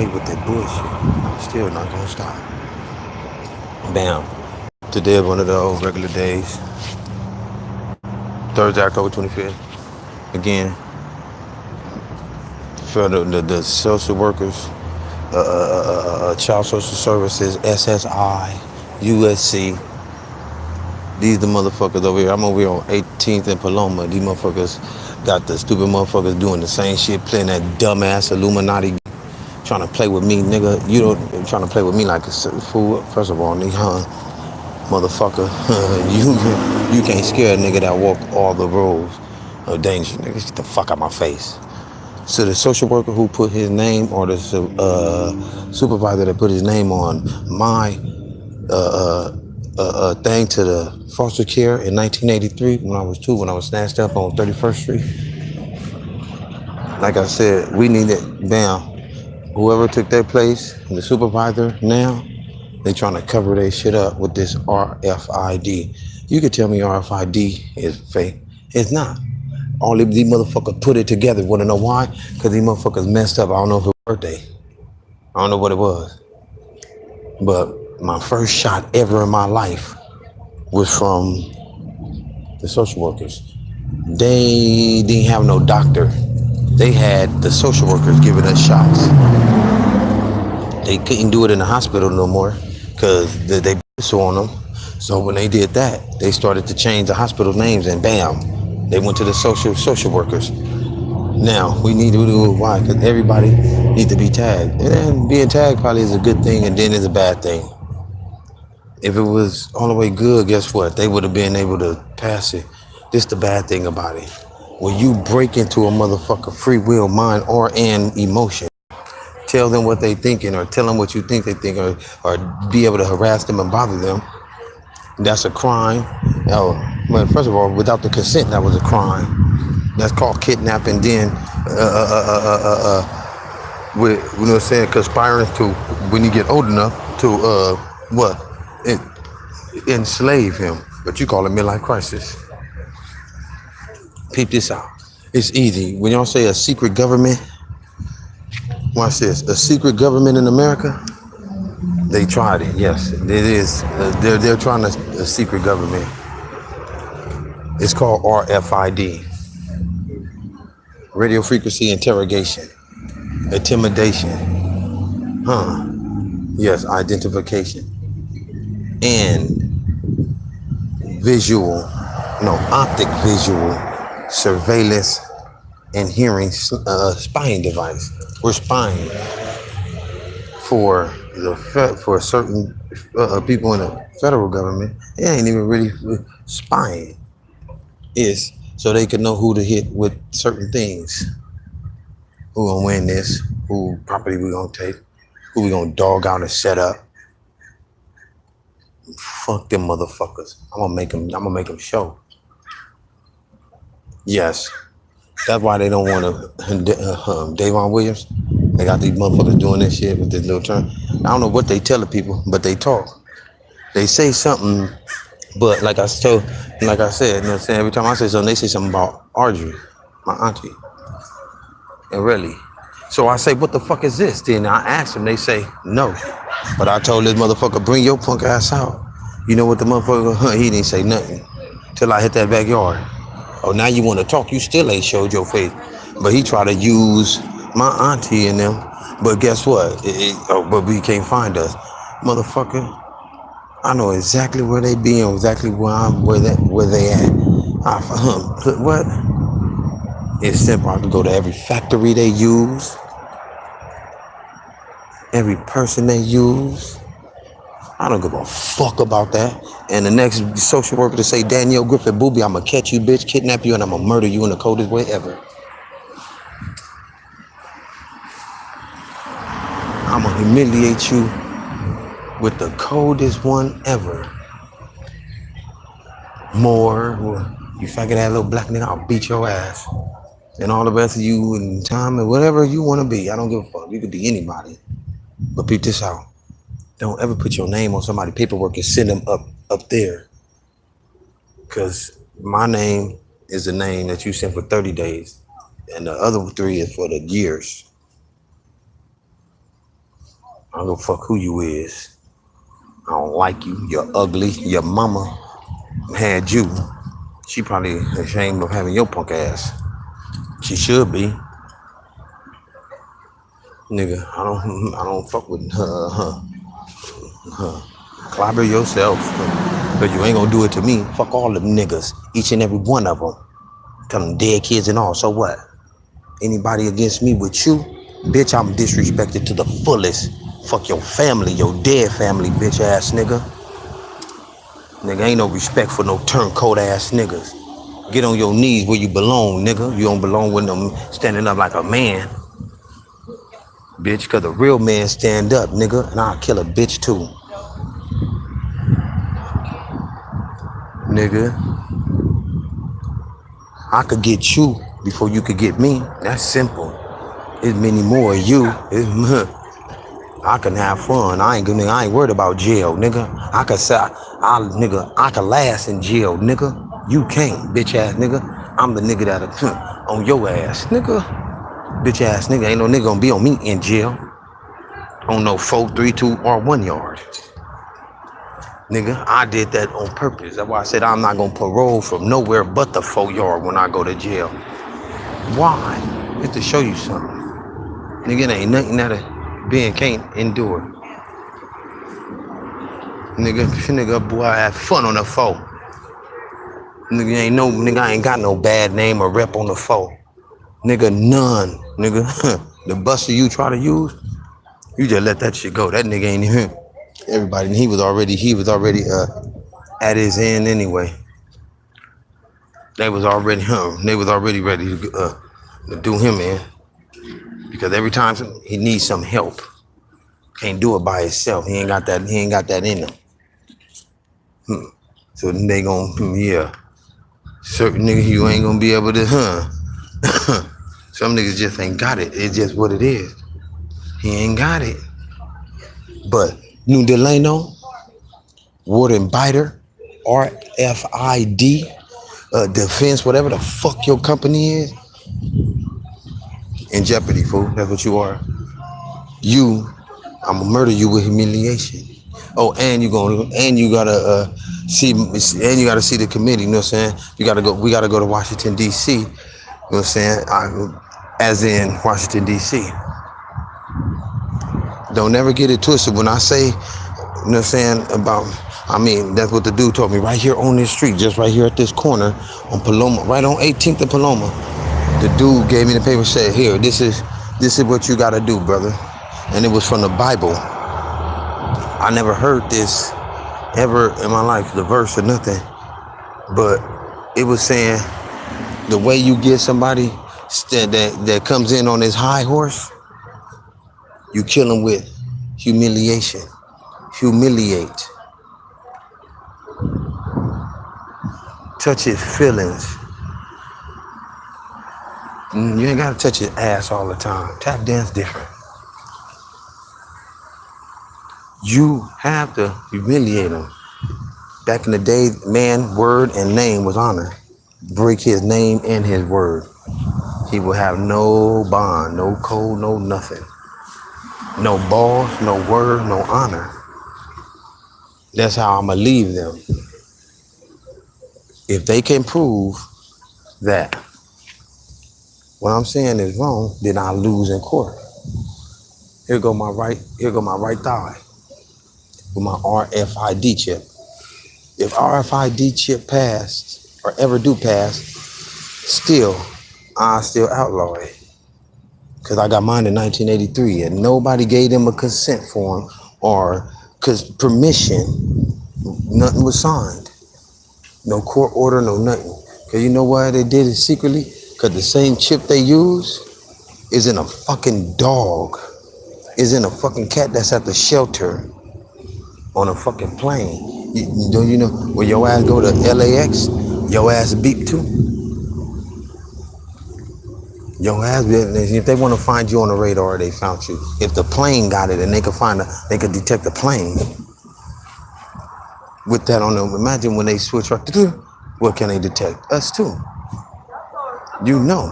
away with that bullshit. Still not gonna stop. Bam. Today is one of the old regular days. Thursday, October 25th. Again, for the social workers, Child Social Services, SSI, USC. These the motherfuckers over here. I'm over here on 18th and Paloma. These motherfuckers got the stupid motherfuckers doing the same shit, playing that dumbass Illuminati, trying to play with me, nigga. You don't trying to play with me like a fool. First of all, nigga, motherfucker, you can't scare a nigga that walk all the roads of danger. Nigga, get the fuck out my face. So the social worker who put his name, or the supervisor that put his name on my thing to the foster care in 1983 when I was 2, when I was snatched up on 31st Street. Like I said, we need it. Bam. Whoever took their place, the supervisor now, they trying to cover their shit up with this RFID. You could tell me RFID is fake. It's not. All these motherfuckers put it together. Want to know why? Because these motherfuckers messed up. I don't know if it was birthday. I don't know what it was. But my first shot ever in my life was from the social workers. They didn't have no doctor. They had the social workers giving us shots. They couldn't do it in the hospital no more because they so on them. So when they did that, they started to change the hospital names, and bam, they went to the social workers. Now we need to do it. Why? Because everybody needs to be tagged, and being tagged probably is a good thing, and then is a bad thing. If it was all the way good, guess what? They would have been able to pass it. This the bad thing about it. When you break into a motherfucker free will, mind, or an emotion, tell them what they thinking, or tell them what you think they think, or be able to harass them and bother them, that's a crime. Well, first of all, without the consent, that was a crime. That's called kidnapping. Then, with, you know what I'm saying, conspiring to, when you get old enough, to, enslave him. But you call it midlife crisis. Peep this out. It's easy. When y'all say a secret government, watch this. A secret government in America, they tried it. Yes, it is. They're trying a secret government. It's called RFID. Radio frequency interrogation. Intimidation. Yes, identification. And optic visual surveillance and hearing spying device. We're spying for certain people in the federal government. It ain't even really spying. It's so they can know who to hit with certain things. Who gonna win this? Who property we gonna take? Who we gonna dog out and set up? Fuck them motherfuckers. I'm gonna make them show. Yes. That's why they don't want to. Davon Williams, they got these motherfuckers doing this shit with this little turn. I don't know what they tell the people, but they talk. They say something, but like I said, you know what I'm saying? Every time I say something, they say something about Audrey, my auntie. And really. So I say, what the fuck is this? Then I ask them, they say, no. But I told this motherfucker, bring your punk ass out. You know what the motherfucker, he didn't say nothing till I hit that backyard. Oh, now you want to talk? You still ain't showed your face. But he tried to use my auntie and them. But guess what? But we can't find us, motherfucker. I know exactly where they be and exactly where they at. What? It's simple. I can go to every factory they use, every person they use. I don't give a fuck about that. And the next social worker to say, Danielle Griffith Booby, I'm gonna catch you, bitch, kidnap you, and I'm gonna murder you in the coldest way ever. I'm gonna humiliate you with the coldest one ever. More, you faggot ass little black nigga, I'll beat your ass. And all the rest of you in time and whatever you wanna be. I don't give a fuck. You could be anybody. But peep this out. Don't ever put your name on somebody's paperwork and send them up there. Because my name is the name that you sent for 30 days. And the other 3 is for the years. I don't give a fuck who you is. I don't like you. You're ugly. Your mama had you. She probably ashamed of having your punk ass. She should be. Nigga, I don't fuck with her. Clobber yourself. But you ain't gonna do it to me. Fuck all them niggas. Each and every one of them. Tell them dead kids and all. So what? Anybody against me with you? Bitch, I'm disrespected to the fullest. Fuck your family, your dead family, bitch ass nigga. Nigga, ain't no respect for no turncoat ass niggas. Get on your knees where you belong, nigga. You don't belong with them standing up like a man. Bitch, cause a real man stand up, nigga, and I'll kill a bitch too. Nigga, I could get you before you could get me. That's simple. There's many more of you. I can have fun. I ain't worried about jail, nigga. I can last in jail, nigga. You can't, bitch ass nigga. I'm the nigga that'll on your ass, nigga. Bitch ass nigga. Ain't no nigga gonna be on me in jail. On no 4, 3, 2, or 1 yard. Nigga, I did that on purpose. That's why I said I'm not gonna parole from nowhere but the 4 yard when I go to jail. Why? Just to show you something. Nigga, it ain't nothing that a being can't endure. Nigga, boy, I had fun on the 4. Nigga, I ain't got no bad name or rep on the 4. Nigga, none. Nigga, the buster you try to use, you just let that shit go. That nigga ain't even. Everybody, he was already at his end anyway. They was already ready to do him in. Because every time he needs some help, can't do it by himself. He ain't got that in him. So then they gon' certain niggas you ain't gonna be able to, Some niggas just ain't got it. It's just what it is. He ain't got it. But New Delano, Warden Biter, RFID, Defense, whatever the fuck your company is, in jeopardy, fool. That's what you are. I'm gonna murder you with humiliation. Oh, and you gotta see the committee. You know what I'm saying? We gotta go to Washington D.C. You know what I'm saying? As in Washington D.C. Don't never get it twisted. When I say, you know what I'm saying, that's what the dude told me right here on this street, just right here at this corner on Paloma, right on 18th and Paloma. The dude gave me the paper and said, here, this is what you gotta do, brother. And it was from the Bible. I never heard this ever in my life, the verse or nothing, but it was saying the way you get somebody that comes in on his high horse, you kill him with humiliation. Humiliate. Touch his feelings. You ain't gotta touch his ass all the time. Tap dance different. You have to humiliate him. Back in the day, man, word, and name was honor. Break his name and his word. He will have no bond, no code, no nothing. No boss, no word, no honor. That's how I'm gonna leave them. If they can prove that what I'm saying is wrong, then I lose in court. Here go my right thigh with my RFID chip. If RFID chip passed or ever do pass, I still outlaw it. Cause I got mine in 1983 and nobody gave them a consent form or permission. Nothing was signed. No court order, no nothing. Cause you know why they did it secretly? Cause the same chip they use is in a fucking dog. Is in a fucking cat that's at the shelter on a fucking plane. Don't you know when your ass go to LAX, your ass beep too? Your ass, if they want to find you on the radar, they found you. If the plane got it and they could detect the plane with that on them. Imagine when they switch right to, what can they detect? Us too. You know.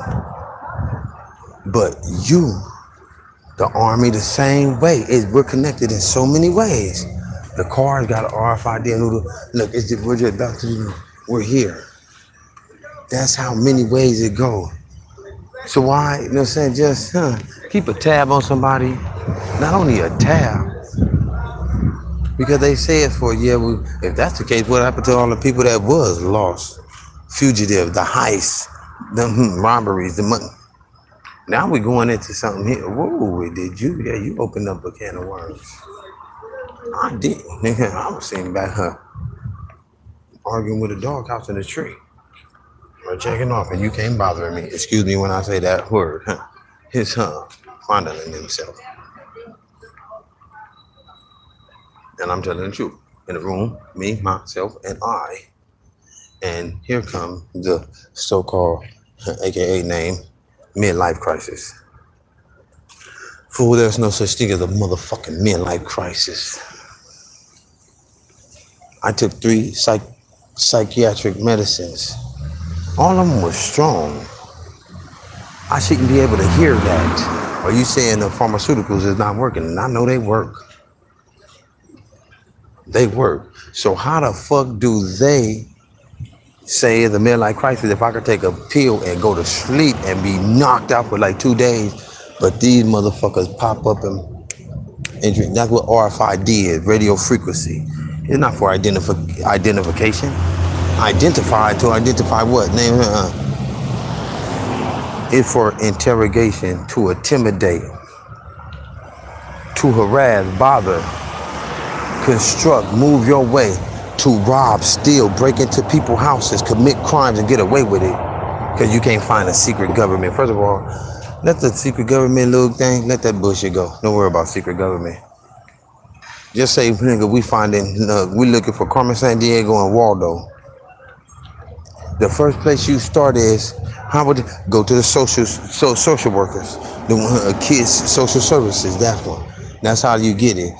But you The Army the same way. We're connected in so many ways. The cars got an RFID. Look, we're just about to. We're here. That's how many ways it go. So why, you know what I'm saying, just keep a tab on somebody. Not only a tab, because they say it for, if that's the case, what happened to all the people that was lost? Fugitive, the heists, the robberies, the money. Now we're going into something here. Whoa, did you? Yeah, you opened up a can of worms. I did. Nigga, I was sitting back arguing with a dog house in the tree. Or checking off, and you can't bother me. Excuse me when I say that word. His fondling himself. And I'm telling the truth. In the room, me, myself, and I. And here comes the so-called, aka name, midlife crisis. Fool, there's no such thing as a motherfucking midlife crisis. I took 3 psychiatric medicines. All of them were strong. I shouldn't be able to hear that. Are you saying the pharmaceuticals is not working? And I know they work. They work. So how the fuck do they say the midlife crisis if I could take a pill and go to sleep and be knocked out for like 2 days, but these motherfuckers pop up and drink? That's what RFID is, radio frequency. It's not for identification. To identify what? Name It's for interrogation, to intimidate, to harass, bother, construct, move your way, to rob, steal, break into people's houses, commit crimes and get away with it. Because you can't find a secret government. First of all, let the secret government little thing, let that bullshit go. Don't worry about secret government. Just say, nigga, we looking for Carmen Sandiego and Waldo. The first place you start is, how would go to the social workers, the kids, social services, that one. That's how you get it.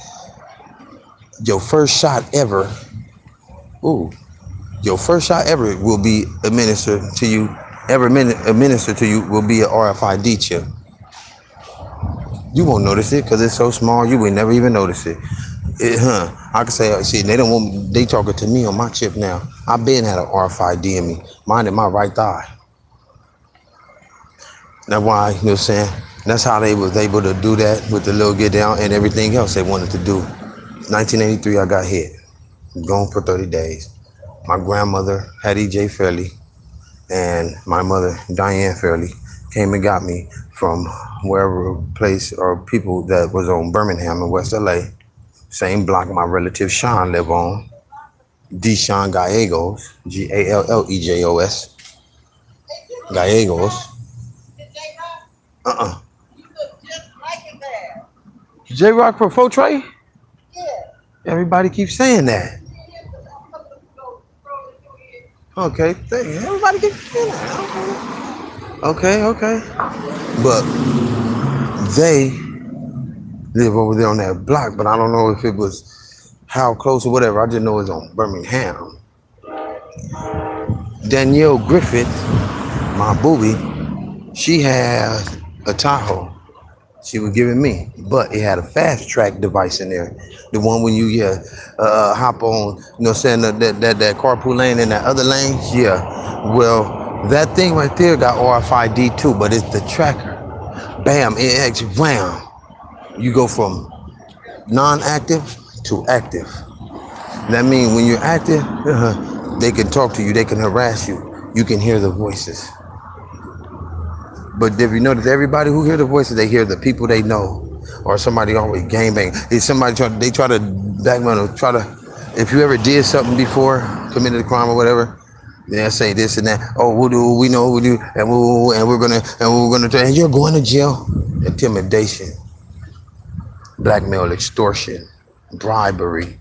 Your first shot ever, will be administered to you, will be an RFID chip. You won't notice it because it's so small, you would never even notice it. I can say, see, they talking to me on my chip now. I've been had an RFID in me, mine in my right thigh. That's why, you know what I'm saying? That's how they was able to do that with the little get down and everything else they wanted to do. 1983, I got hit. Gone for 30 days. My grandmother, Hattie J. Fairley, and my mother, Daniell Fairley, came and got me from wherever place or people that was on Birmingham in West LA. Same block my relative Sean live on. Deshaun Gallegos, Gallejos. Gallegos. You look just like him there. J-Rock for Fortray? Yeah. Everybody keeps saying that. Okay, everybody keeps saying that. Okay. But they live over there on that block, but I don't know if it was how close or whatever. I just know it's on Birmingham. Danielle Griffith, my booby, she had a Tahoe. She was giving me, but it had a fast track device in there. The one when you hop on, you know, saying that carpool lane in that other lane. Yeah, well, that thing right there got RFID too, but it's the tracker. Bam, it acts wham. You go from non-active to active. That means when you're active, they can talk to you, they can harass you. You can hear the voices. But if you notice, everybody who hear the voices, they hear the people they know, or somebody always gangbang. If somebody try to backman, if you ever did something before, committed a crime or whatever, they'll say this and that. Oh, we know what we do, and we're gonna try. And you're going to jail. Intimidation, blackmail, extortion, bribery.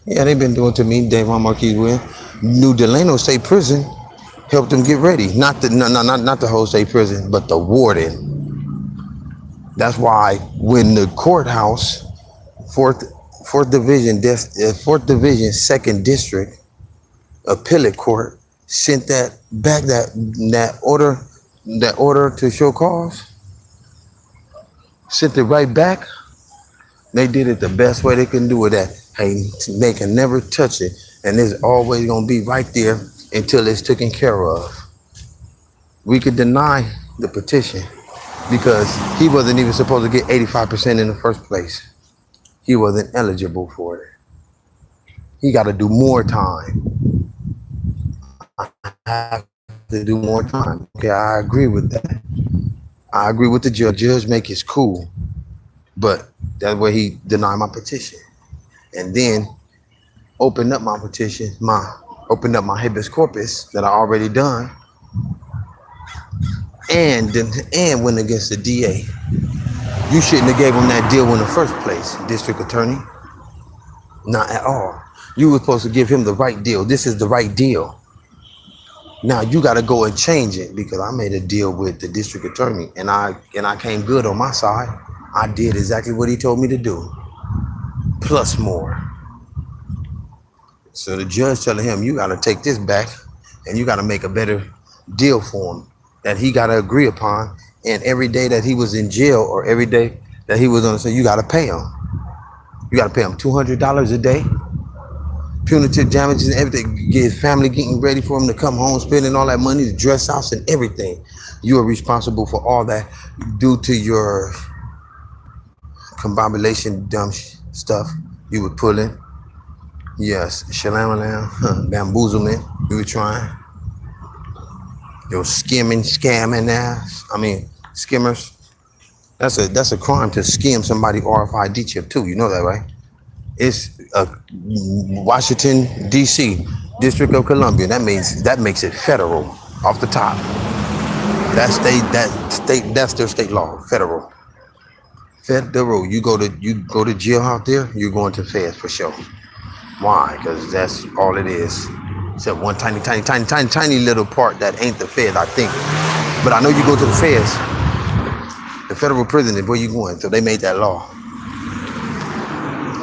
Yeah, they've been doing to me. Davon Marquis Will, New Delano State Prison. Helped them get ready. Not the whole state prison, but the warden. That's why when the courthouse, fourth division, 2nd district, appellate court sent that back that order to show cause. sent it right back. They did it the best way they can do it at. Hey, they can never touch it. And it's always gonna be right there until it's taken care of. We could deny the petition because he wasn't even supposed to get 85% in the first place. He wasn't eligible for it. He got to do more time. I have to do more time. Okay, I agree with that. I agree with the judge. Judge make it cool, but that's where he denied my petition, and then opened up my petition, opened up my habeas corpus that I already done, and went against the DA. You shouldn't have gave him that deal in the first place, district attorney. Not at all. You were supposed to give him the right deal. This is the right deal. Now you got to go and change it because I made a deal with the district attorney and I came good on my side. I did exactly what he told me to do, plus more. So the judge telling him, you got to take this back and you got to make a better deal for him that he got to agree upon. And every day that he was in jail or every day that he was on, so you got to pay him. You got to pay him $200 a day. Punitive damages and everything. Get his family getting ready for him to come home, spending all that money, the dress house and everything. You are responsible for all that due to your combobulation dumb stuff you were pulling. Yes, shalamalam, bamboozlement you were trying. Your scamming ass. I mean, skimmers. That's a crime to skim somebody RFID chip too. You know that, right? It's Washington D.C. District of Columbia. That makes it federal off the top. That's their state law. Federal. You go to jail out there. You're going to feds for sure. Why? Because that's all it is. Except one tiny little part that ain't the fed, I think. But I know you go to the feds. The federal prison is where you going. So they made that law.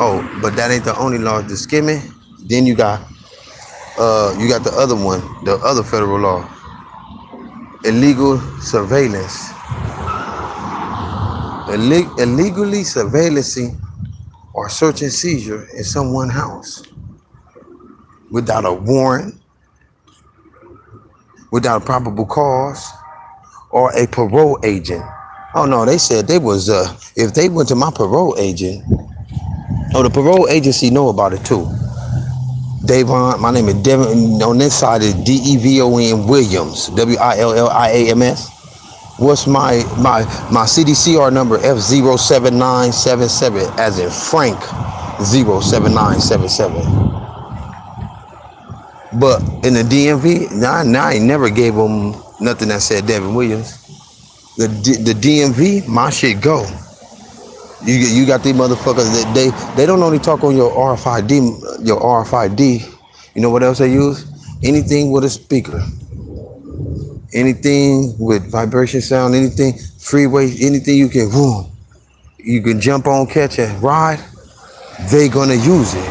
Oh, but that ain't the only law. The skimming. Then you got the other one, the other federal law. Illegal surveillance. Illegally surveillancing or search and seizure in someone's house without a warrant, without a probable cause, or a parole agent. Oh no, they said they was if they went to my parole agent. Oh, the parole agency know about it too. Davon, my name is Devon. On this side is Devon Williams, Williams. What's my CDCR number? F07977, as in Frank 07977. But in the DMV, I ain't never gave them nothing that said Devon Williams. The DMV, my shit go. You got these motherfuckers that they don't only talk on your RFID. You know what else they use? Anything with a speaker, anything with vibration sound, anything freeway, anything you can jump on, catch and ride. They gonna use it.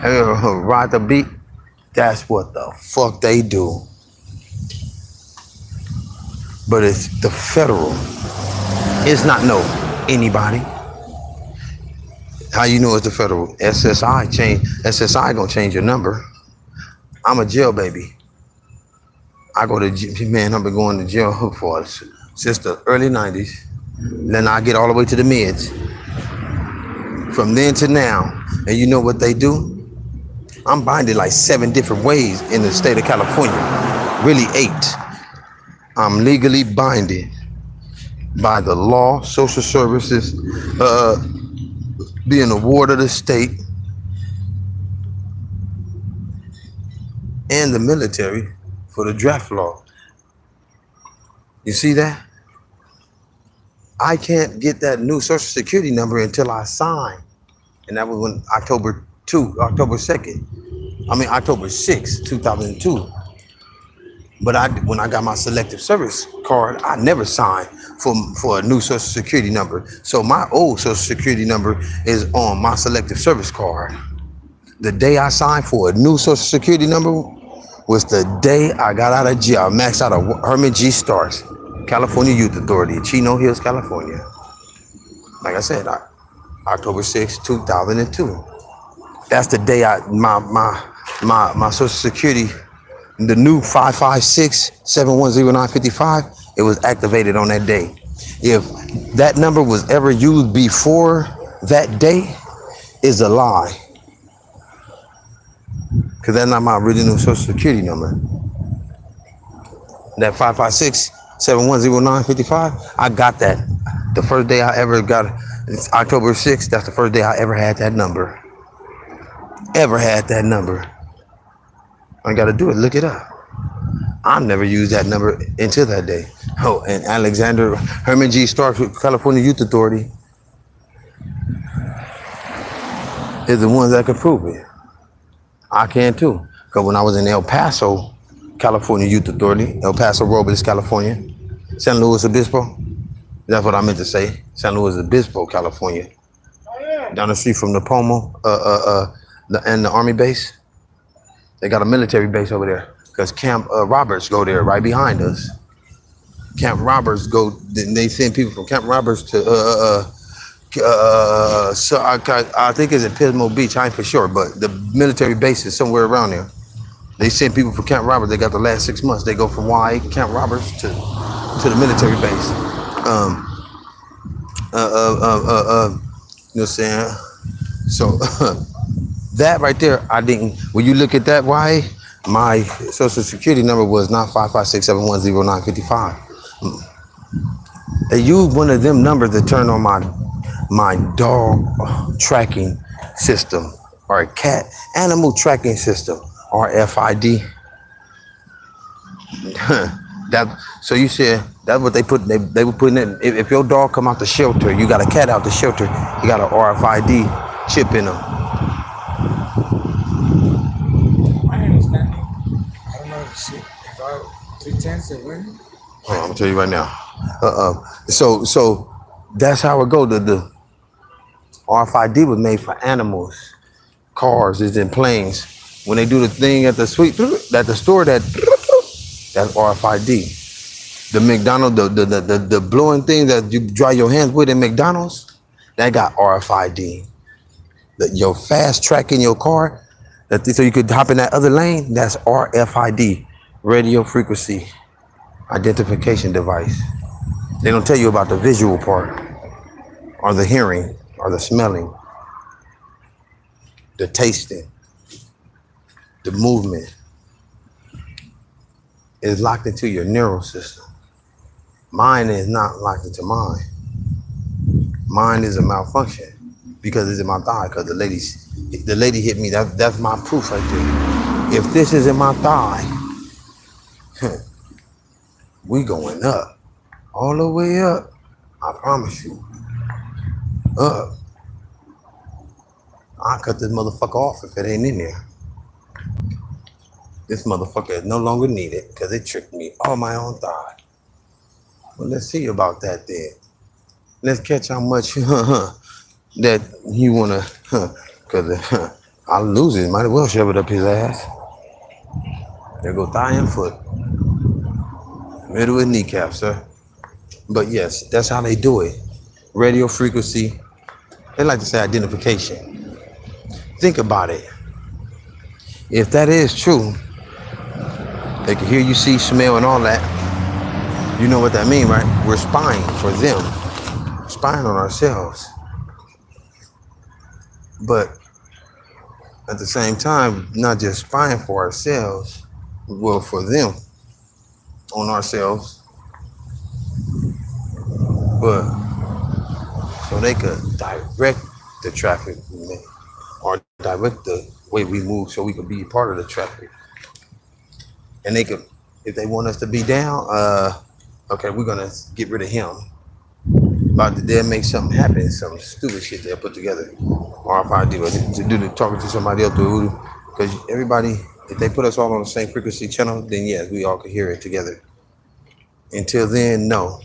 Ride the beat. That's what the fuck they do. But it's the federal. It's not anybody. How you know it's the federal? SSI gonna change your number. I'm a jail baby. I go to man. I've been going to jail for since the early '90s. Then I get all the way to the mids. From then to now, and you know what they do? I'm binded like 7 different ways in the state of California. Really 8. I'm legally binded by the law, social services, being a ward of the state, and the military for the draft law. You see that? I can't get that new social security number until I sign. And that was when October 6th, 2002. But when I got my selective service card, I never signed for a new social security number. So my old social security number is on my selective service card. The day I signed for a new social security number was the day I got out of jail. I maxed out a Herman G. Starks, California Youth Authority, Chino Hills, California. Like I said, October 6, 2002. That's the day my Social Security, the new 556-710-955, it was activated on that day. If that number was ever used before that day, is a lie, because that's not my original Social Security number. That 556-710-955, I got that. The first day I ever got it, it's October 6th, that's the first day I ever had that number. Ever had that number. I gotta do it, look it up. I never used that number until that day. Oh, and Alexander Herman G. Starks with California Youth Authority is the ones that could prove it. I can too. Because when I was in El Paso, California Youth Authority, El Paso Robles, California, San Luis Obispo, that's what I meant to say, San Luis Obispo, California, down the street from the Pomo and the Army base. They got a military base over there because Camp Roberts go there right behind us. Camp Roberts go, they send people from Camp Roberts to, so I think it's in Pismo Beach, I ain't for sure, but the military base is somewhere around there. They send people from Camp Roberts, they got the last 6 months, they go from YA, Camp Roberts to the military base. You know what I'm saying? So, that right there, I didn't, when you look at that, why my Social Security number was not 556-710-955. They used one of them numbers to turn on my dog tracking system, or a cat animal tracking system, RFID. That, so you said that's what they put. They were putting in. If your dog come out the shelter, you got a cat out the shelter, you got an RFID chip in them. My understanding, I don't know if I 3 10s are winning. I'm gonna tell you right now. So that's how it go. The RFID was made for animals, cars, is in planes. When they do the thing at the store, that's RFID. The McDonald's, the blowing thing that you dry your hands with in McDonald's, that got RFID. Your fast track in your car, so you could hop in that other lane, that's RFID, radio frequency identification device. They don't tell you about the visual part, or the hearing, or the smelling, the tasting, the movement. Is locked into your neural system. Mine is not locked into mine. Mine is a malfunction because it's in my thigh. Because the lady hit me. That's my proof right there. If this is in my thigh, we going up, all the way up. I promise you, up. I cut this motherfucker off if it ain't in there. This motherfucker is no longer needed because it tricked me on my own thigh. Well, let's see about that then. Let's catch how much that you wanna, because I'll lose it. Might as well shove it up his ass. There go thigh and foot. Middle and kneecap, sir. But yes, that's how they do it. Radio frequency. They like to say identification. Think about it. If that is true, they can hear you, see, smell, and all that. You know what that means, right? We're spying for them. Spying on ourselves. But at the same time, not just spying for ourselves, well, for them, on ourselves. But so they could direct the traffic or direct the way we move so we could be part of the traffic. And they could, if they want us to be down, okay, we're gonna get rid of him. About to then make something happen, some stupid shit they'll put together. RFID, to do the talking to somebody else, because everybody, if they put us all on the same frequency channel, then yes, we all could hear it together. Until then, no.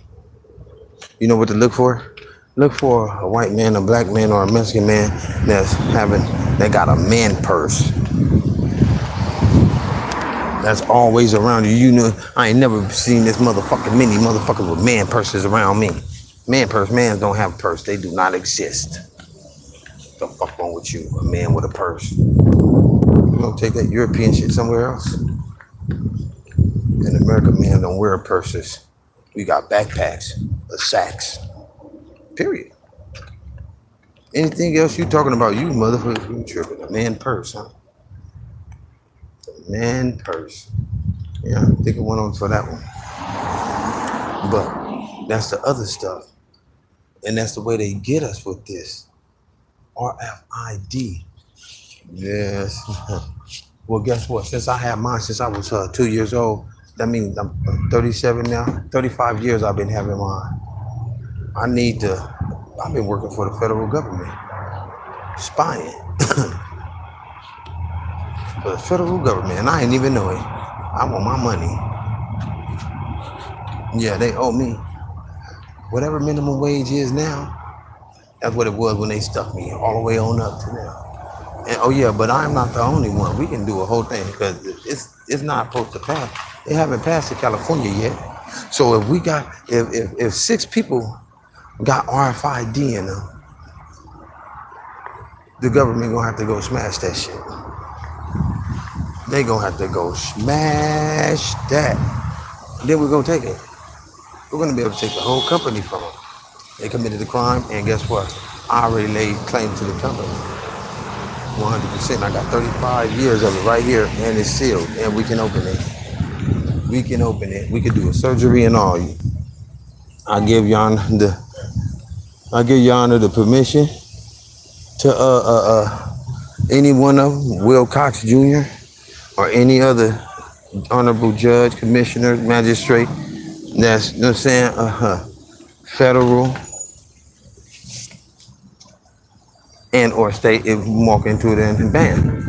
You know what to look for? Look for a white man, a black man, or a Mexican man that got a man purse. That's always around you. You know, I ain't never seen this motherfucking many motherfuckers with man purses around me. Man purse. Mans don't have a purse. They do not exist. The fuck wrong with you? A man with a purse. You gonna take that European shit somewhere else? In America, men don't wear purses. We got backpacks, sacks. Period. Anything else you talking about, you motherfucker, you tripping. A man purse, huh? Man purse. Yeah, I think I went on for that one. But that's the other stuff. And that's the way they get us with this. RFID. Yes. Well, guess what? Since I had mine since I was 2 years old, that means I'm 37 now. 35 years I've been having mine. I've been working for the federal government. Spying. For the federal government. And I ain't even know it. I want my money. Yeah, they owe me. Whatever minimum wage is now, that's what it was when they stuck me all the way on up to now. And oh yeah, but I'm not the only one. We can do a whole thing because it's not supposed to pass. They haven't passed in California yet. So if 6 people got RFID in them, the government gonna have to go smash that shit. They gonna have to go smash that. Then we're gonna take it. We're gonna be able to take the whole company from them. They committed the crime, and guess what? I already laid claim to the company. 100%. I got 35 years of it right here, and it's sealed, and we can open it. We can open it. We can do a surgery and all. I give Your Honor the permission to any one of them, Will Cox Jr. or any other honorable judge, commissioner, magistrate, that's, you know what I'm saying, federal and or state, if you walk into it and bam,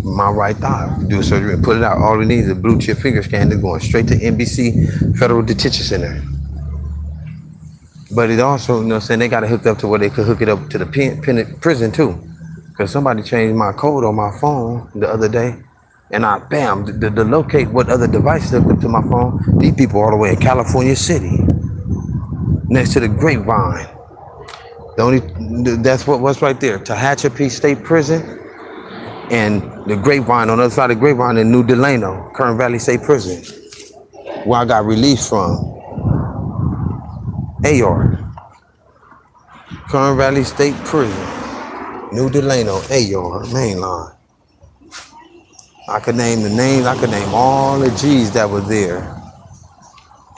my right thigh, do a surgery and put it out. All we need is a blue chip finger scan. They're going straight to NBC Federal Detention Center. But it also, you know what I'm saying, they got it hooked up to where they could hook it up to the prison too. Because somebody changed my code on my phone the other day, and to locate what other devices hooked up to my phone, these people all the way in California City, next to the Grapevine. That's what's right there. Tehachapi State Prison and the Grapevine, on the other side of the Grapevine in New Delano, Kern Valley State Prison, where I got released from. AR. Kern Valley State Prison, New Delano, AR, mainline. I could name the names, I could name all the G's that were there.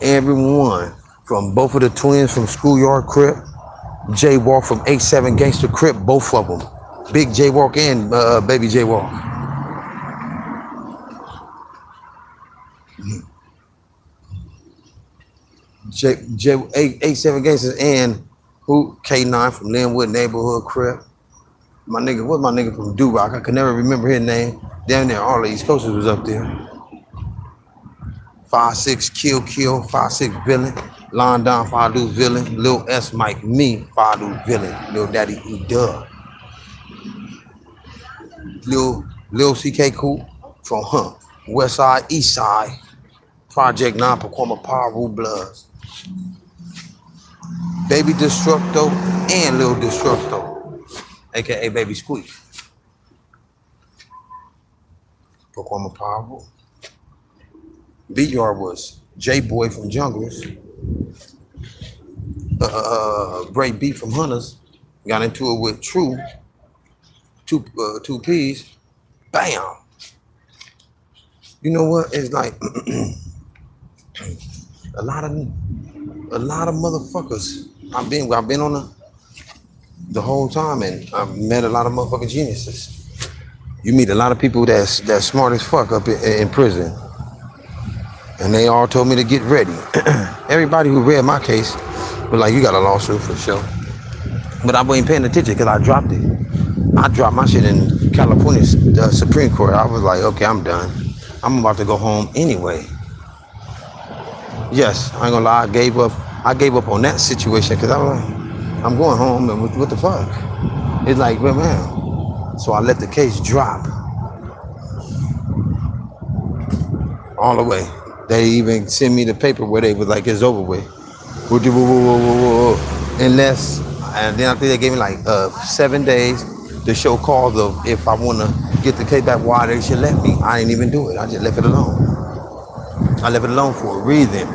Everyone, from both of the twins from Schoolyard Crip, J-Walk from 8-7 Gangster Crip, both of them. Big J-Walk and Baby J-Walk. J-8-7 Gangsters and who? K9 from Linwood Neighborhood Crip. My nigga, what's my nigga from Durock? I could never remember his name. Down there, all the East Coasters was up there. 5-6 Kill, 5-6 Villain. Lon Don, Fadu Villain. Lil S Mike, me, Fadu Villain. Lil Daddy E-Dub. Lil CK Cool from West Side, East Side. Project Non-Performer Power Rule Bloods. Baby Destructo and Lil Destructo, aka Baby Squeak. Performer Power Rule. B-Yard was J-Boy from Junglers. Great B from Hunters. Got into it with True. Two P's. Bam. You know what? It's like a lot of motherfuckers. I've been on the whole time, and I've met a lot of motherfucking geniuses. You meet a lot of people that's smart as fuck up in prison, and they all told me to get ready. Everybody who read my case was like, "You got a lawsuit for sure," but I wasn't paying attention because I dropped it. I dropped my shit in California Supreme Court. I was like, "Okay, I'm done. I'm about to go home anyway." Yes, I ain't gonna lie, I gave up on that situation because I was like, I'm going home and what the fuck? It's like, well, man. So I let the case drop all the way. They even sent me the paper where they was like, it's over with. Unless, and then I think they gave me like 7 days to show cause of if I want to get the case back, why they should let me. I ain't even do it. I just left it alone. I left it alone for a reason.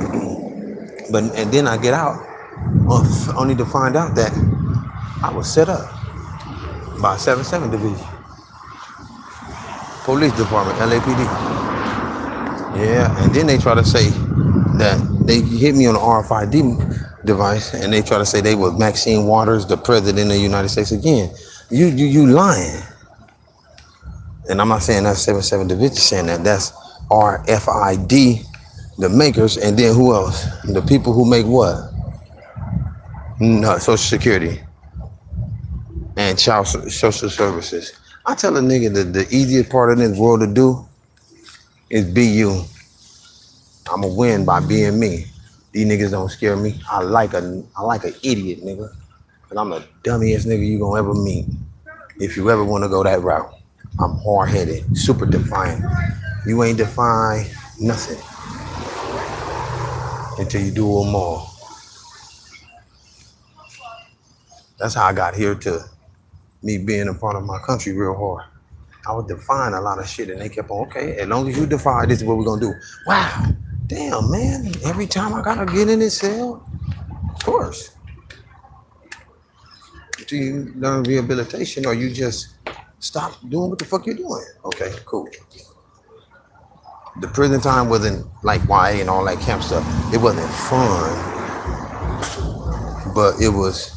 But and then I get out, only to find out that I was set up by 77 Division, Police Department, LAPD. Yeah, and then they try to say that they hit me on the RFID device, and they try to say they was Maxine Waters, the president of the United States again. You lying. And I'm not saying that's 77 Division saying that. That's RFID, the makers, and then who else? The people who make what? No, Social Security and child social services. I tell a nigga that the easiest part of this world to do is be you. I'ma win by being me. These niggas don't scare me. I like an idiot nigga. And I'm the dummiest nigga you gonna ever meet. If you ever wanna go that route. I'm hard-headed, super defiant. You ain't define nothing until you do them all. That's how I got here to me being a part of my country real hard. I would define a lot of shit and they kept on, okay, as long as you define this is what we're gonna do. Wow, damn man, every time I gotta get in this cell? Of course. Do you learn rehabilitation or you just stop doing what the fuck you're doing? Okay, cool. The prison time wasn't like YA and all that camp stuff. It wasn't fun, but it was,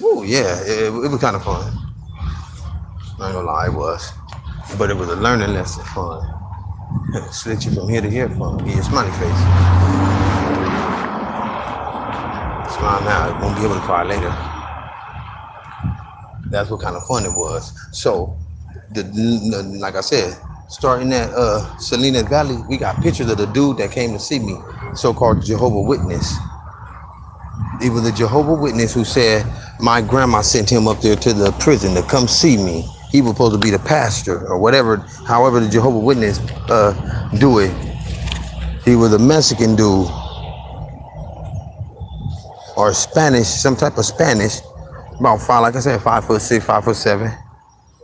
oh yeah, it was kind of fun. I ain't gonna lie, it was. But it was a learning lesson fun. Switch you from here to here fun. Get your smiley face. Smile now, won't be able to cry later. That's what kind of fun it was. So, like I said, starting at Salinas Valley, we got pictures of the dude that came to see me, so-called Jehovah's Witness. It was a Jehovah's Witness who said my grandma sent him up there to the prison to come see me. He was supposed to be the pastor or whatever, however the Jehovah's Witness do it. He was a Mexican dude or Spanish, some type of Spanish, about 5'6", 5'7",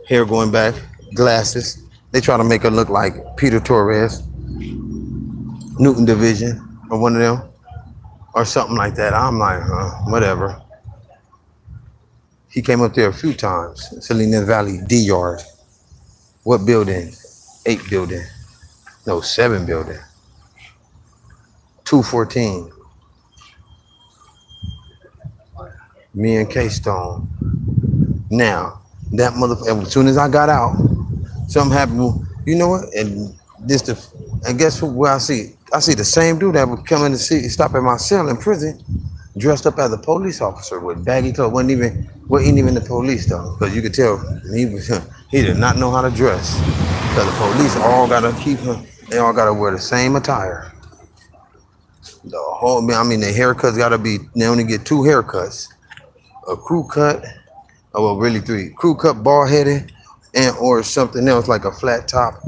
hair going back, glasses. They try to make her look like Peter Torres, Newton Division, or one of them, or something like that. I'm like, whatever. He came up there a few times. Salinas Valley, D Yard. What building? 8 building. No, 7 building. 214. Me and K-Stone. Now, that motherfucker, as soon as I got out, something happened. You know what? And guess where I see? I see the same dude that would come in to stop at my cell in prison, dressed up as a police officer with baggy clothes. Wasn't even the police though, because you could tell he did not know how to dress. Because the police all gotta they all gotta wear the same attire. The haircuts gotta be. They only get 2 haircuts, a crew cut, well really 3, crew cut, bald headed, and or something else like a flat top,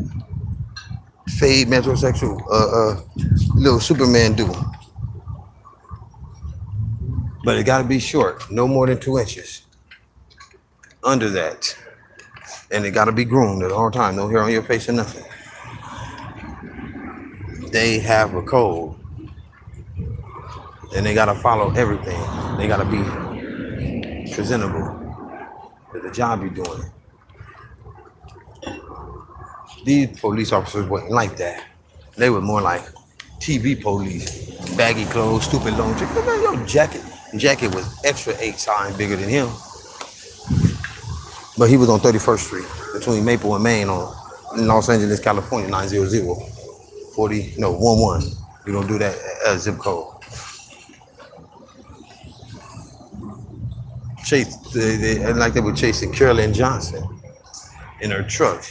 fade, metrosexual, little Superman dude. But it gotta be short, no more than 2 inches. Under that. And it gotta be groomed at all time, no hair on your face or nothing. They have a code. And they gotta follow everything. They gotta be presentable to the job you're doing. These police officers wasn't like that. They were more like TV police. Baggy clothes, stupid long jacket. Your jacket was extra 8 times bigger than him. But he was on 31st Street between Maple and Main in Los Angeles, California, 90011. You don't do that zip code. They were chasing Carolyn Johnson in her truck.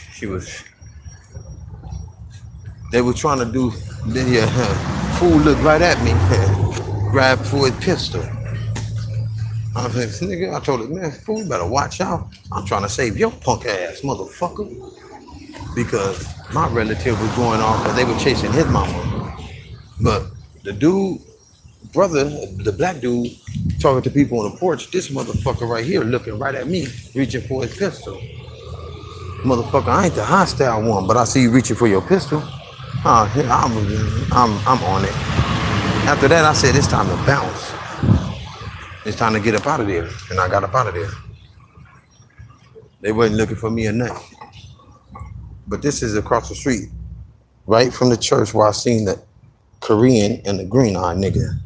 They were trying to do, fool looked right at me, grabbed for his pistol. I was like, nigga, I told him, man, fool, you better watch out. I'm trying to save your punk ass, motherfucker. Because my relative was going off because they were chasing his mama. But the dude brother, the black dude, talking to people on the porch. This motherfucker right here looking right at me, reaching for his pistol. Motherfucker, I ain't the hostile one, but I see you reaching for your pistol. I'm on it. After that, I said it's time to bounce. It's time to get up out of there, and I got up out of there. They wasn't looking for me or nothing. But this is across the street, right from the church where I seen the Korean and the green eye nigga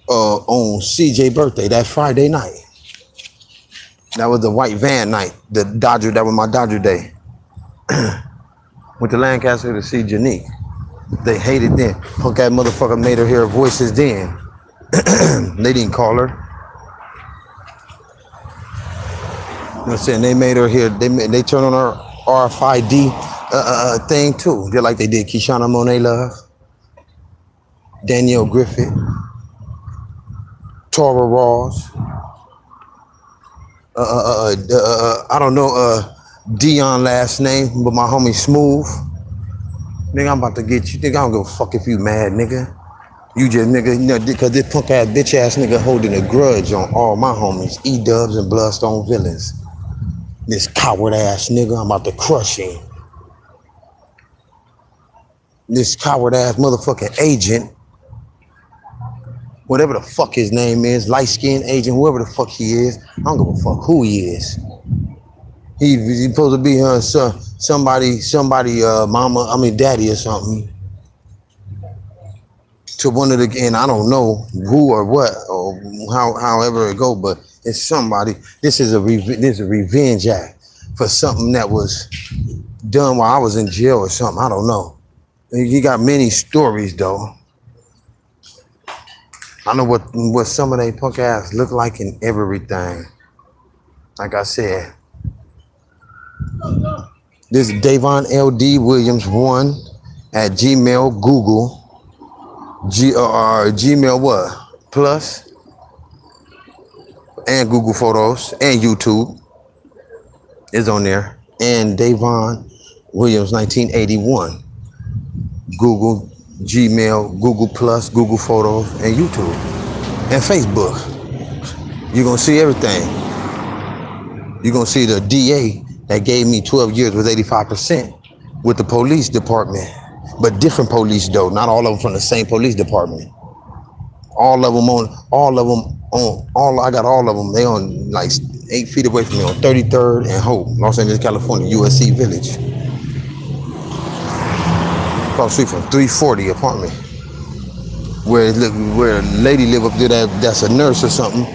on CJ birthday that Friday night. That was the white van night, the Dodger. That was my Dodger day. Went to Lancaster to see Janique. They hated then. Punk ass motherfucker made her hear voices then. They didn't call her. You know what I'm saying? They made her hear. They turned on her RFID thing too, just like they did Kishana Monet Love, Danielle Griffith, Tora Rawls. I don't know Dion last name, but my homie Smooth. Nigga, I'm about to get you. Nigga, I don't give a fuck if you mad, nigga. You just, nigga, you know, because this punk ass bitch ass nigga holding a grudge on all my homies, E-Dubs and Bloodstone Villains. This coward ass nigga, I'm about to crush him. This coward ass motherfucking agent, whatever the fuck his name is, light skinned agent, whoever the fuck he is, I don't give a fuck who he is. He's supposed to be somebody, daddy or something. To one of the, and I don't know who or what or however it go, but it's somebody. This is a revenge act for something that was done while I was in jail or something. I don't know. He got many stories though. I know what some of they punk ass look like in everything. Like I said, this is Davon LD Williams 1 at Gmail, Google. Gmail what? Plus and Google Photos and YouTube is on there. And Davon Williams 1981. Google, Gmail, Google Plus, Google Photos, and YouTube. And Facebook. You're gonna see everything. You're gonna see the DA that gave me 12 years was 85% with the police department. But different police though, not all of them from the same police department. I got all of them. They on like 8 feet away from me on 33rd and Hope, Los Angeles, California, USC Village. Across the street from 340 apartment. Where a lady live up there that's a nurse or something,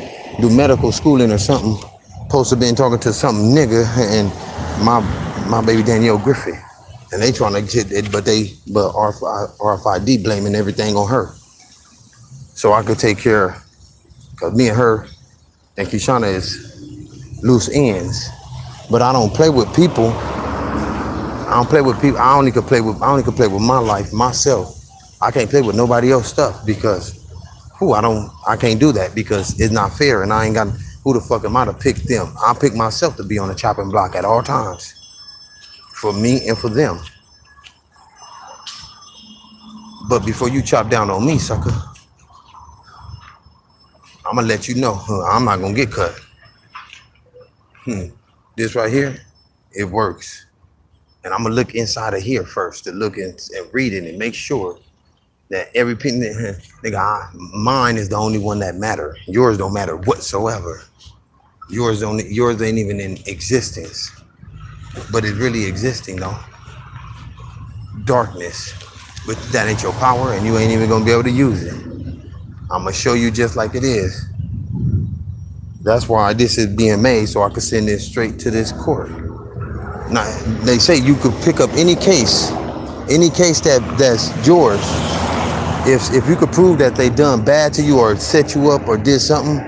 do medical schooling or something, supposed to been talking to some nigga and my baby Danielle Griffith. And they trying to get it, but RFID blaming everything on her. So I could take care, cause me and her and Kishana is loose ends. But I don't play with people. I only can play with my life, myself. I can't play with nobody else's stuff because I can't do that because it's not fair and I ain't got, who the fuck am I to pick them? I pick myself to be on the chopping block at all times. For me and for them. But before you chop down on me, sucker, I'm gonna let you know, I'm not gonna get cut. This right here, it works. And I'm gonna look inside of here first to look and read it and make sure that everything, nigga, mine is the only one that matter. Yours don't matter whatsoever. Yours ain't even in existence. But it's really existing though. Darkness. But that ain't your power and you ain't even gonna be able to use it. I'm gonna show you just like it is. That's why this is being made so I could send this straight to this court. Now, they say you could pick up any case that's yours. If you could prove that they done bad to you or set you up or did something,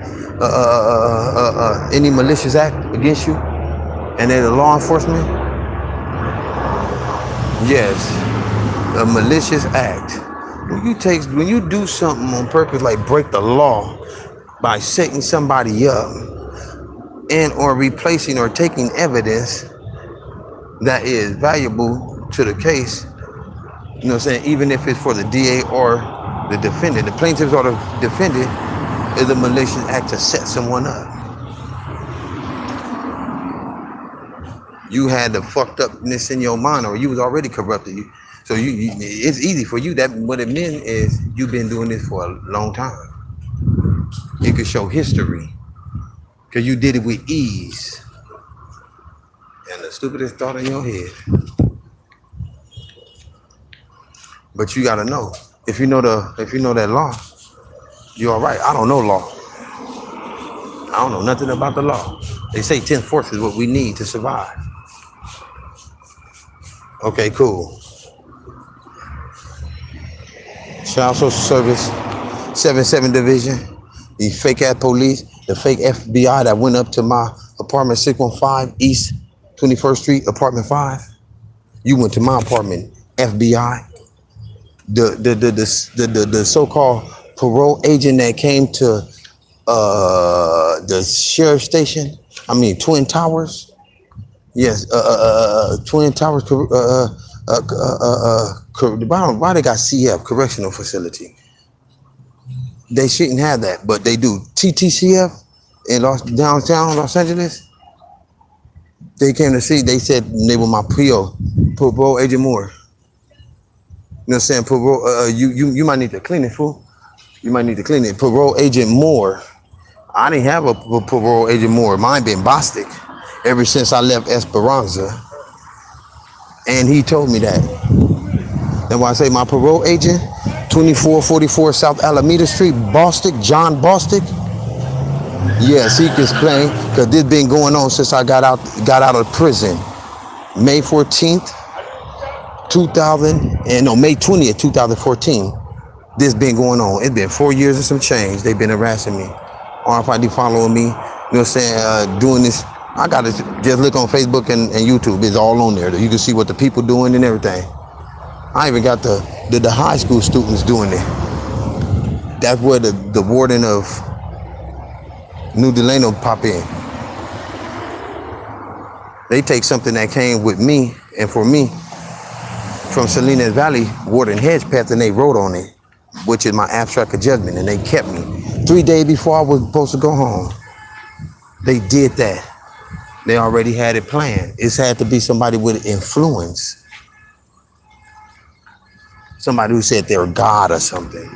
any malicious act against you, and they're the law enforcement, yes, a malicious act. When you do something on purpose, like break the law by setting somebody up and or replacing or taking evidence that is valuable to the case, you know what I'm saying, even if it's for the DA or The defendant, the plaintiffs or the defendant, is a malicious act to set someone up. You had the fucked upness in your mind, or you was already corrupted. So it's easy for you. That what it meant is you've been doing this for a long time. You could show history because you did it with ease. And the stupidest thought in your head. But you gotta know. If you know that law, you're all right. I don't know law. I don't know nothing about the law. They say 10 force is what we need to survive. Okay, cool. Child Social Service, 77 Division, the fake ass police, the fake FBI that went up to my apartment 615 East 21st Street, apartment 5. You went to my apartment, FBI. The so-called parole agent that came to the sheriff's station. I mean Twin Towers. Yes, Twin Towers. Why they got CF, correctional facility? They shouldn't have that, but they do. TTCF in downtown Los Angeles. They came to see. They said they were my PO, parole agent Moore. You know what I'm saying? Parole. You might need to clean it, fool. You might need to clean it. Parole agent Moore. I didn't have a parole agent Moore. Mine been Bostic ever since I left Esperanza. And he told me that. That's why I say my parole agent, 2444 South Alameda Street, Bostic, John Bostic. Yes, he can explain, because this been going on since I got out of prison. May 14th, May 20th, 2014. This been going on. It's been 4 years and some change. They've been harassing me. RFID following me. You know what I'm saying? Doing this. I got to just look on Facebook and YouTube. It's all on there. You can see what the people doing and everything. I even got the high school students doing it. That's where the warden of New Delano pop in. They take something that came with me and for me from Salinas Valley, Warden Hedgepath, and they wrote on it, which is my abstract of judgment, and they kept me 3 days before I was supposed to go home. They did that. They already had it planned. It's had to be somebody with influence. Somebody who said they're God or something.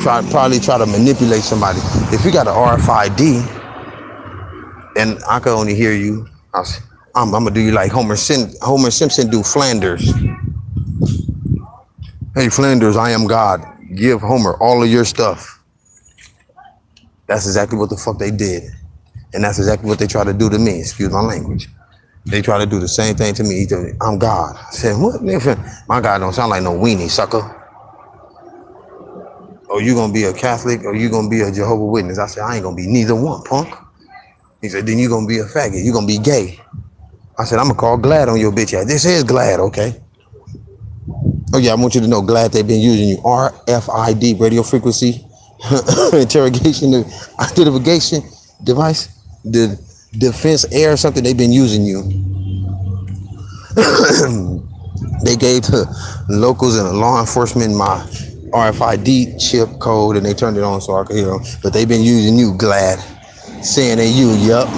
Probably try to manipulate somebody. If you got an RFID, and I can only hear you, I'm gonna do you like Homer Simpson do Flanders. Hey Flanders, I am God. Give Homer all of your stuff. That's exactly what the fuck they did. And that's exactly what they try to do to me. Excuse my language. They try to do the same thing to me. I'm God. I said, what? My God don't sound like no weenie, sucker. Or you gonna be a Catholic or you gonna be a Jehovah's Witness. I said, I ain't gonna be neither one, punk. He said, then you gonna be a faggot. You gonna be gay. I said, I'm gonna call Glad on your bitch ass. This is Glad, okay? Oh yeah, I want you to know, Glad they've been using you. RFID, radio frequency interrogation, identification device, the defense air, something they've been using you. They gave the locals and the law enforcement my RFID chip code and they turned it on so I could hear them. But they've been using you, Glad, saying they you, yup.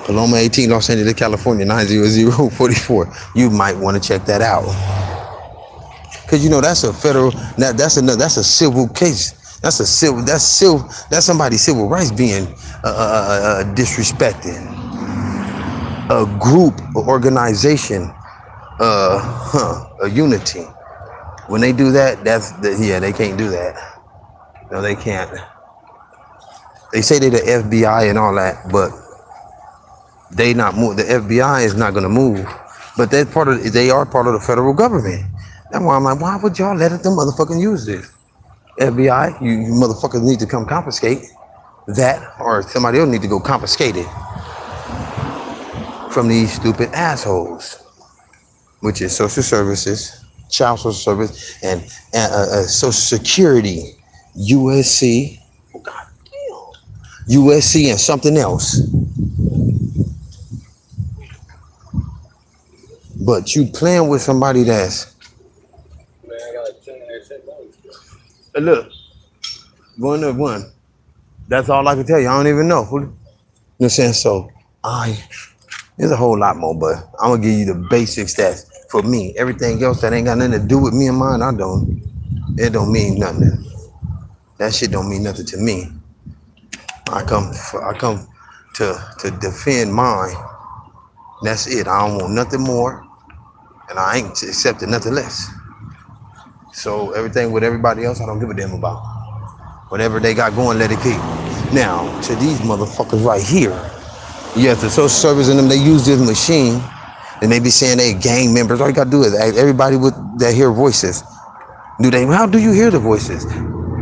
Paloma 18, Los Angeles, California, 90044. You might want to check that out. Cause you know that's a federal, that's a civil case. That's somebody's civil rights being disrespected. A group, an organization, a unity. When they do that, they can't do that. No, they can't. They say they're the FBI and all that, but they not move. The FBI is not gonna move. But they are part of the federal government. That's why I'm like, why would y'all let them motherfucking use this? FBI, you motherfuckers need to come confiscate that, or somebody else need to go confiscate it from these stupid assholes, which is social services, child social service, and social security, USC, oh god damn, USC and something else. But you playing with somebody that's, Hey, look, 101. That's all I can tell you. I don't even know. You know what I'm saying? So there's a whole lot more, but I'm gonna give you the basics that for me. Everything else that ain't got nothing to do with me and mine, it don't mean nothing. That shit don't mean nothing to me. I come to defend mine. That's it. I don't want nothing more, and I ain't accepting nothing less. So everything with everybody else, I don't give a damn about. Whatever they got going, let it keep. Now, to these motherfuckers right here, yes, the social service in them, they use this machine, and they be saying they gang members. All you gotta do is ask everybody with that hear voices. How do you hear the voices?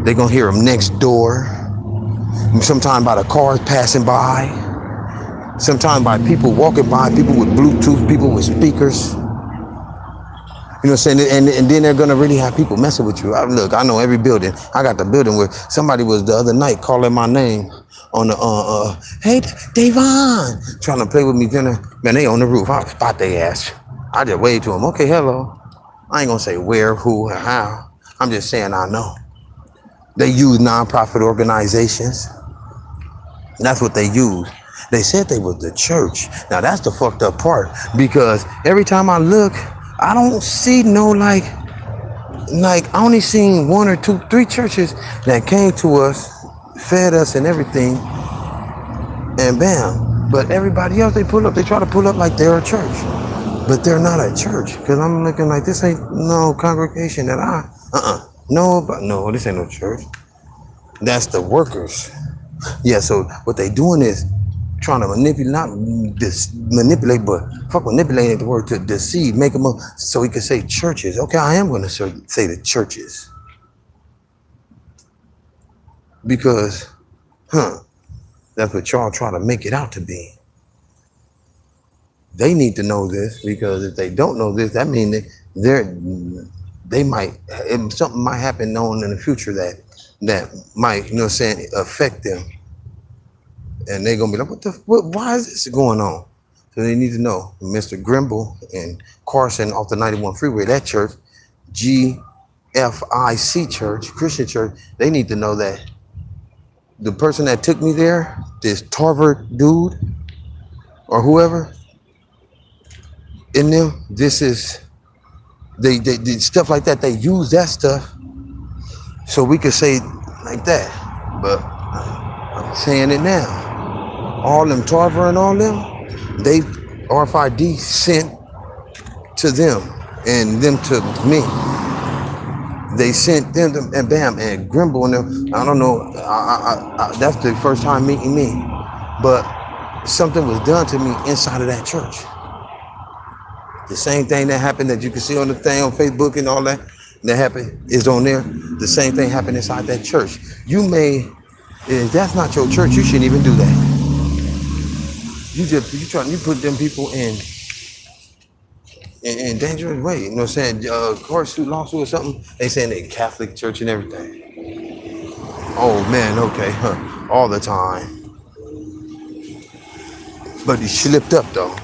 They gonna hear them next door, sometimes by the cars passing by, sometimes by people walking by, people with Bluetooth, people with speakers. You know what I'm saying? And then they're gonna really have people messing with you. Look, I know every building. I got the building where somebody was the other night calling my name on the hey Davon, trying to play with me. Then man, they on the roof. I spot their ass. I just wave to them. Okay, hello. I ain't gonna say where, who, or how. I'm just saying I know. They use nonprofit organizations. That's what they use. They said they was the church. Now that's the fucked up part, because every time I look, I don't see no like I only seen one or two, three churches that came to us, fed us and everything, and bam. But everybody else they try to pull up like they're a church. But they're not a church. Cause I'm looking like this ain't no congregation that no, this ain't no church. That's the workers. Yeah, so what they doing is trying to manipulate, but fuck manipulating the word to deceive, make them up so he can say churches. Okay, I am gonna say the churches. Because, that's what y'all try to make it out to be. They need to know this, because if they don't know this, that means they might, something might happen on in the future that might, you know what I'm saying, affect them. And they're gonna be like, why is this going on? So they need to know. Mr. Grimble and Carson off the 91 freeway, that church, GFIC Church, Christian Church, they need to know that the person that took me there, this Tarver dude or whoever, in them, this is they stuff like that. They use that stuff so we could say like that. But I'm saying it now. All them Tarver and all them, they RFID sent to them and them to me. They sent them to, and bam, and Grimble and them. I don't know. That's the first time meeting me, but something was done to me inside of that church. The same thing that happened that you can see on the thing on Facebook and all that happened is on there. The same thing happened inside that church. If that's not your church, you shouldn't even do that. You put them people in dangerous way. You know what I'm saying? Court suit, lawsuit or something. They saying they Catholic church and everything. Oh man, okay, all the time. But he slipped up though.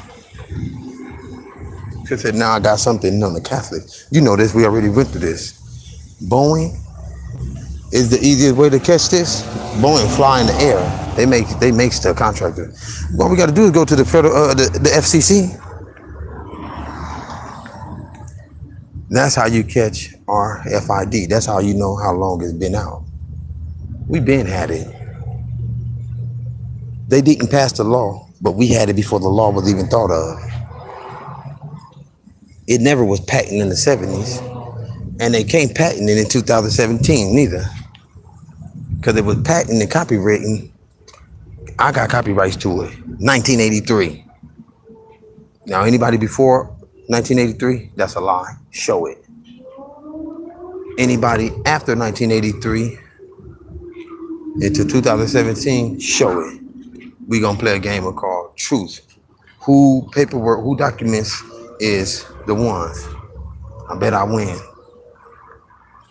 He said, now I got something on the Catholic. You know this, we already went through this. Boeing is the easiest way to catch this. Boeing fly in the air. They make stuff contractor. What we got to do is go to the federal, the FCC. That's how you catch RFID. That's how you know how long it's been out. We been had it. They didn't pass the law, but we had it before the law was even thought of. It never was patented in the 70s, and they can't patent it in 2017 neither, because it was patented and copywritten. I got copyrights to it, 1983. Now, anybody before 1983, that's a lie. Show it. Anybody after 1983 into 2017, show it. We gonna play a game called Truth. Who documents is the ones. I bet I win.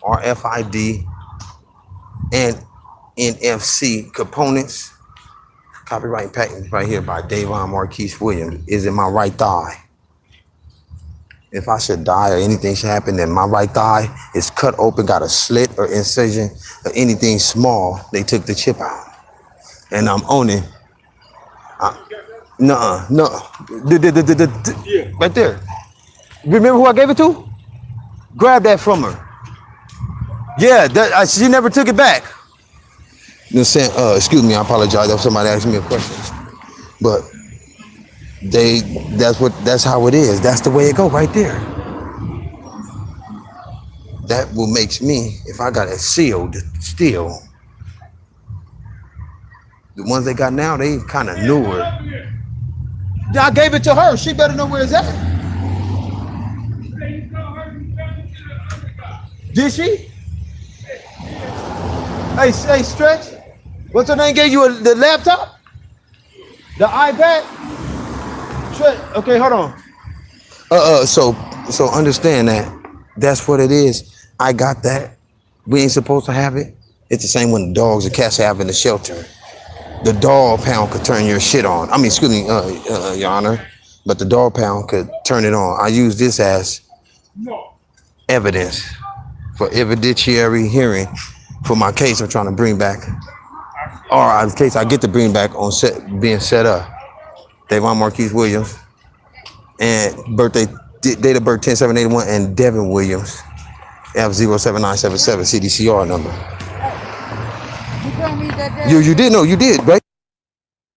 RFID and NFC components. Copyright patent right here by Davon Marquise Williams is in my right thigh. if I should die or anything should happen, then my right thigh is cut open, got a slit or incision or anything small, they took the chip out. And I'm on it. Nuh-uh, nuh-uh. Right there. Remember who I gave it to? Grab that from her. Yeah, she never took it back. You know what I'm saying? Excuse me, I apologize if somebody asked me a question. But that's how it is. That's the way it go right there. That will makes me, if I got it sealed still. The ones they got now, they kind of newer. Yeah, I gave it to her. She better know where it's at. Did she? Hey, Stretch. What's her name? Gave you the laptop? The iPad? Okay, hold on. So understand that. That's what it is. I got that. We ain't supposed to have it. It's the same when the dogs or cats have in the shelter. The dog pound could turn your shit on. I mean, excuse me, Your Honor, but the dog pound could turn it on. I use this as evidence for evidentiary hearing for my case I'm trying to bring back, or in case I get to bring back on being set up. Davon Marquise Williams, and date of birth 10/7/81, and Devin Williams, F07977 CDCR number. You told me that You did know, you did, right?